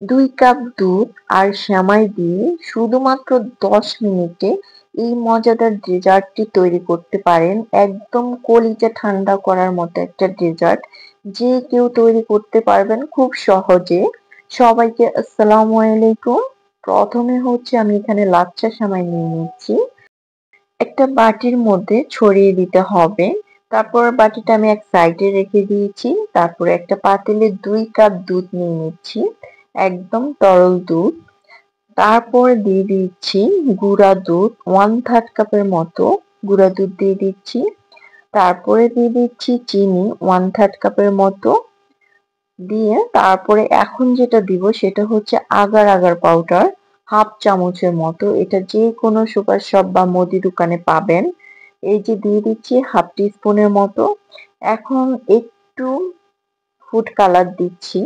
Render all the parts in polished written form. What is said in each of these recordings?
২ cup দুধ আর সেমাই দিয়ে শুধুমাত্র ১০ মিনিটে এই মজাদার ডেজার্টটি তৈরি করতে পারেন। একদম কলিজা ঠান্ডা করার মতো একটা ডেজার্ট। যে কেউ তৈরি করতে পারবেন খুব সহজে। সবাইকে আসসালামু আলাইকুম। প্রথমে হচ্ছে আমি এখানে লাচ্ছা সেমাই নিয়ে নিচ্ছি। একটা বাটির মধ্যে ছড়িয়ে দিতে হবে। তারপর বাটিটা আমি এক সাইডে রেখে দিয়েছি। তারপরে একটা পাতিলে ২ কাপ দুধ নিয়ে নিচ্ছি। একদম তরল দুধ। তারপর দিয়ে দিচ্ছি গুঁড়া দুধ 1/3 কাপের মতো গুঁড়া দুধ দিয়ে দিচ্ছি। তারপরে দিয়ে দিচ্ছি চিনি 1/3 কাপের মতো দিয়ে তারপরে এখন যেটা দিব সেটা হচ্ছে আগার আগার পাউডার 1/2 চামচের মতো। এটা যে কোনো সুপার শপ বা মুদি দোকানে পাবেন। এই যে দিয়ে দিচ্ছি 1/2 টিস্পুনের মতো। এখন একটু ফুড কালার দিচ্ছি।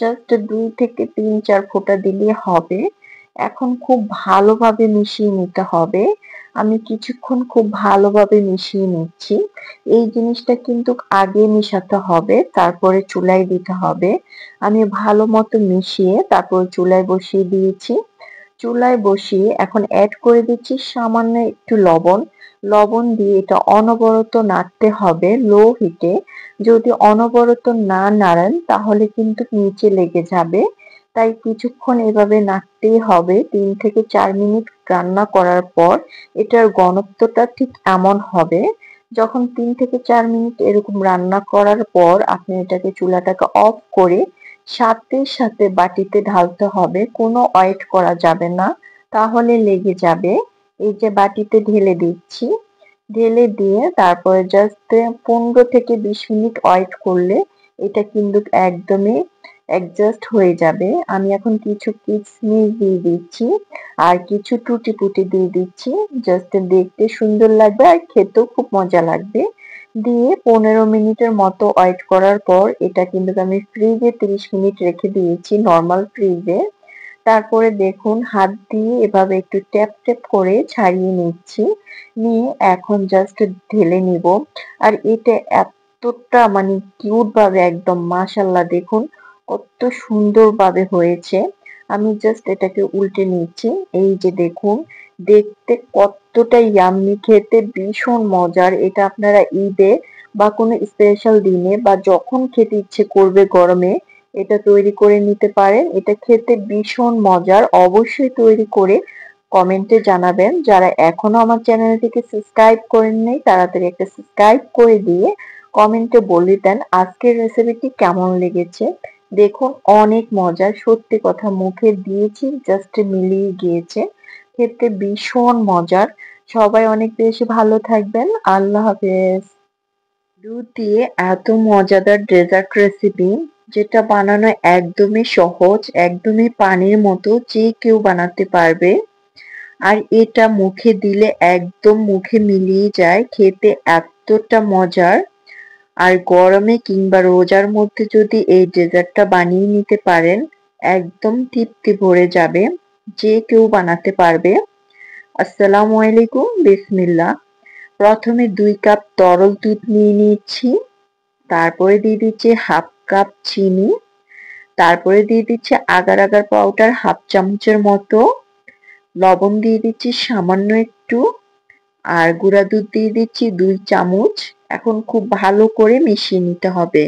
জাস্ট ২ থেকে ৩-৪ ফোঁটা দিলেই হবে। এখন খুব ভালোভাবে মিশিয়ে নিতে হবে। আমি কিছুক্ষণ খুব ভালোভাবে মিশিয়ে নিচ্ছি। এই জিনিসটা কিন্তু আগে মিশাতে হবে, তারপরে চুলায় দিতে হবে। আমি ভালো মতো মিশিয়ে তারপর চুলায় বসিয়ে দিয়েছি। চুলায় বসিয়ে এখন এড করে দিচ্ছি সামান্য একটু লবণ। লবণ দিয়ে এটা অনবরত নাড়তে হবে লো হিটে। যদি অনবরত না নাড়েন তাহলে কিন্তু নিচে লেগে যাবে। তাই কিছুক্ষণ এভাবে নাড়তেই হবে। ৩ থেকে ৪ মিনিট রান্না করার পর এটার ঘনত্বটা ঠিক এমন হবে। যখন ৩ থেকে ৪ মিনিট এরকম রান্না করার পর আপনি এটাকে চুলাটাকে অফ করে সাথে সাথে বাটিতে ঢালতে হবে। কোনো ওয়েট করা যাবে না, তাহলে লেগে যাবে। এই যে বাটিতে ঢেলে দিচ্ছি। ঢেলে দিয়ে তারপরে জাস্ট ১৫ থেকে ২০ মিনিট ওয়েট করলে এটা কিন্তু একদমই অ্যাডজাস্ট হয়ে যাবে। আমি এখন কিছু কিশমিশ দিয়ে দিচ্ছি আর কিছু টুটি ফুটি দিয়ে দিচ্ছি। জাস্ট দেখতে সুন্দর লাগবে আর খেতেও খুব মজা লাগবে। দিয়ে ১৫ মিনিটের মতো ওয়েট করার পর এটা কিন্তু আমি ফ্রিজে ৩০ মিনিট রেখে দিয়েছি নরমাল ফ্রিজে। তারপরে দেখুন হাত দিয়ে এভাবে একটু ট্যাপ ট্যাপ করে ছাড়িয়ে নিচ্ছি। নিয়ে এখন জাস্ট ঢেলে নিব। আর এটা এতটা মানে কিউট ভাবে একদম মাশাআল্লাহ দেখুন কত সুন্দরভাবে হয়েছে। আমি জাস্ট এটাকে উল্টে নিচ্ছি। এই যে দেখুন দেখতে কতটা ইয়াম্মি, খেতে ভীষণ মজার। এটা আপনারা ঈদে বা কোনো স্পেশাল দিনে বা যখন খেতে ইচ্ছে করবে গরমে এটা তৈরি করে নিতে পারেন। এটা খেতে ভীষণ মজার। অবশ্যই তৈরি করে কমেন্টে জানাবেন। যারা এখনো আমার চ্যানেলটিকে সাবস্ক্রাইব করেন নাই তাড়াতাড়ি একটা সাবস্ক্রাইব করে দিয়ে কমেন্টে বলে দেন আজকের রেসিপিটি কেমন লেগেছে। দেখুন অনেক মজার, সত্যি কথা মুখে দিয়েছি জাস্ট মিলিয়ে গিয়েছে। খেতে ভীষণ মজার। সবাই অনেক বেশি ভালো থাকবেন। আল্লাহ হাফেজ। দুধ দিয়ে এত মজাদার ডেজার্ট রেসিপি যেটা বানানো একদমই সহজ, একদমই পানির মতো, যে কেউ বানাতে পারবে। আর এটা মুখে দিলে একদম মুখে মিলিয়ে যায়, খেতে এতটা মজার। আর গরমে কিংবা রোজার মধ্যে যদি এই ডেজার্টটা বানিয়ে নিতে পারেন একদম তৃপ্তি ভরে যাবে। যে কেউ বানাতে পারবে। আসসালামু আলাইকুম, বিসমিল্লাহ। প্রথমে ২ কাপ তরল দুধ নিয়ে নিচ্ছি। তারপরে দিয়ে দিচ্ছি 1/2 কাপ চিনি। তারপরে দিয়ে দিচ্ছি আগার আগার পাউডার 1/2 চামচের মতো। লবণ দিয়ে দিচ্ছি সামান্য একটু। আর গুঁড়া দুধ দিয়ে দিচ্ছি ২ চামচ। এখন খুব ভালো করে মিশিয়ে নিতে হবে।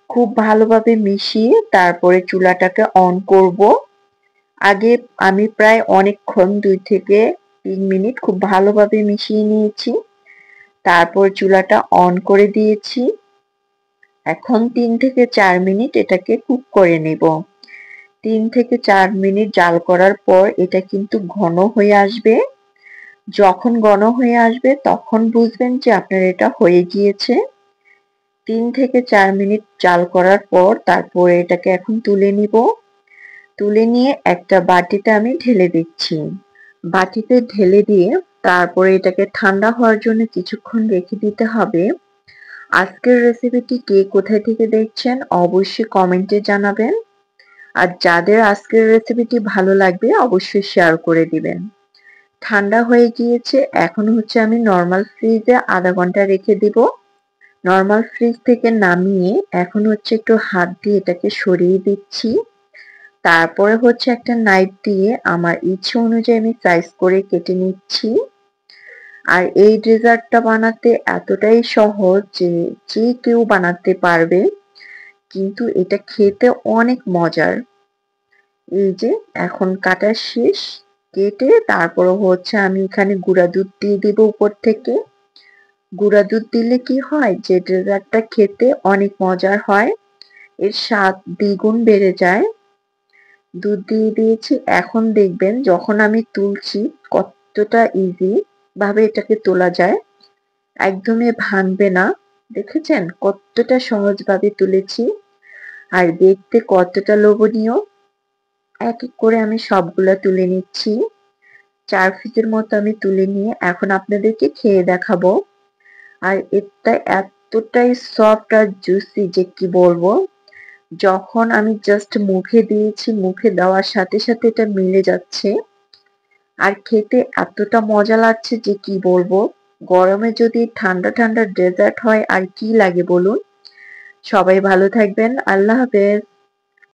খুব ভালোভাবে মিশিয়ে তারপরে চুলাটাকে অন করব। আগে আমি প্রায় অনেকক্ষণ ২ থেকে ৩ মিনিট খুব ভালোভাবে মিশিয়ে নিয়েছি। তারপর চুলাটা অন করে দিয়েছি। এখন ৩ থেকে ৪ মিনিট এটাকে কুক করে নেব। ৩ থেকে ৪ মিনিট জাল করার পর এটা কিন্তু ঘন হয়ে আসবে। যখন ঘন হয়ে আসবে তখন বুঝবেন যে আপনার এটা হয়ে গিয়েছে। ৩ থেকে ৪ মিনিট জাল করার পর তারপরে এটাকে এখন তুলে নিব। তুলে নিয়ে একটা বাটিতে আমি ঢেলে দিচ্ছি। বাটিতে ঢেলে দিয়ে তারপরে এটাকে ঠান্ডা হওয়ার জন্য কিছুক্ষণ রেখে দিতে হবে। আজকের রেসিপিটি কে কোথায় থেকে দেখছেন অবশ্যই কমেন্টে জানাবেন। আর যাদের আজকের রেসিপিটি ভালো লাগবে অবশ্যই শেয়ার করে দিবেন। ঠান্ডা হয়ে গিয়েছে, এখন হচ্ছে আমি নরমাল ফ্রিজে ০.৫ ঘন্টা রেখে দিব। নরমাল ফ্রিজ থেকে নামিয়ে এখন হচ্ছে একটু হাত দিয়ে এটাকে সরিয়ে দিচ্ছি। তারপরে হচ্ছে একটা নাইফ দিয়ে আমার ইচ্ছে অনুযায়ী আমি সাইজ করে কেটে নিচ্ছি। আর এই ডেজার্টটা বানাতে এতটাই সহজ যে কেউ বানাতে পারবে, কিন্তু এটা খেতে অনেক মজার। এই যে এখন কাটা শেষ, কেটে তারপরে হচ্ছে আমি এখানে গুঁড়া দুধ দিয়ে দিব উপর থেকে। গুঁড়া দুধ দিলে কি হয় যে ডেজার্টটা খেতে অনেক মজার হয়, এর স্বাদ দ্বিগুণ বেড়ে যায়। দুধ দিয়ে দিয়েছি, এখন দেখবেন যখন আমি তুলছি কতটা ইজি ভাবে এটাকে তোলা যায়, একদমই ভাঙবে না। দেখেছেন কতটা সহজভাবে তুলেছি আর দেখতে কতটা লোভনীয়। এক এক করে আমি সবগুলা তুলে নিচ্ছি। ৪ পিসের মতো আমি তুলে নিয়ে এখন আপনাদেরকে খেয়ে দেখাবো। আর এটা এতটাই সফট আর জুসি যে কি বলবো। যখন আমি জাস্ট মুখে দিয়েছি, মুখে দেওয়ার সাথে সাথে এটা মিলে যাচ্ছে আর খেতে এতটা মজা লাগছে যে কি বলবো। গরমে যদি ঠান্ডা ঠান্ডা ডেজার্ট হয় আর কি লাগে বলুন। সবাই ভালো থাকবেন। আল্লাহ হাফেজ।